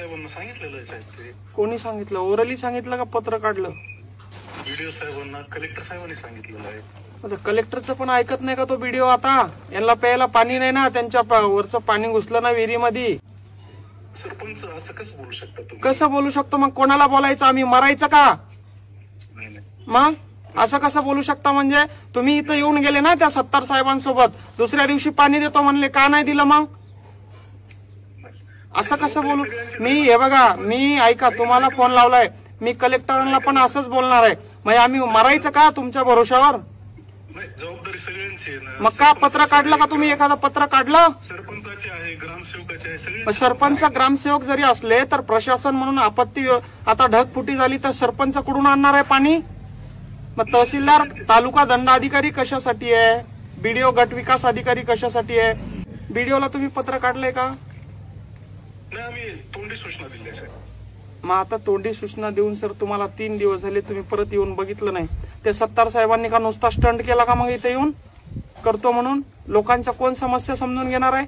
साहेबांना सांगितलेलं आहे साहेब. ते कोणी सांगितलं? ओरली सांगितलं का पत्र काढलं? व्हिडिओ साहेबांना कलेक्टर साहेबांनी सांगितलेलं आहे. आता कलेक्टरचं पण ऐकत नाही का तो व्हिडिओ? आता यांना प्यायला पाणी नाही ना, त्यांच्या वरचं पाणी घुसलं ना विहिरीमध्ये. सरपंच असं कसं बोलू शकता तुम्ही? कसं बोलू शकतो? मग कोणाला बोलायचं? आम्ही मरायचं का? नाही नाही. मग असं कसं बोलू शकता? म्हणजे तुम्ही इथं येऊन गेले ना त्या 70 साहेबांसोबत, दुसऱ्या दिवशी पाणी देतो म्हणले, का नाही दिलं? मग असं कसं बोलू? मी हे बघा, मी ऐका, तुम्हाला फोन लावलाय, मी कलेक्टरांना पण असंच बोलणार आहे. म्हणजे आम्ही मरायचं का तुमच्या भरोशावर? नाही, जबाबदारी सगळ्यांची आहे ना. मग का पत्र काढलं का तुम्ही? एखादं पत्र काढलं? सरपंचाचे आहे, ग्रामसेवकाचे आहे, सगळे. सरपंच ग्रामसेवक जरी असले तर प्रशासन म्हणून आपत्ती आता ढगफुटी झाली तर सरपंच कुठून आणणार आहे पाणी? मग तहसीलदार, तालुका दंडाधिकारी कशासाठी आहे? बीडीओ गट विकास अधिकारी कशासाठी आहे? बीडीओला तुम्ही पत्र काढलंय का? नाही, आम्ही तोंडी सूचना दिली आहे साहेब. मग आता तोंडी सूचना देऊन सर तुम्हाला 3 दिवस झाले, तुम्ही परत येऊन बघितलं नाही. ते 70 साहेबांनी का नुसता स्टंट केला का मग इथे येऊन करतो म्हणून? लोकांच्या कोण समस्या समजून घेणार आहे?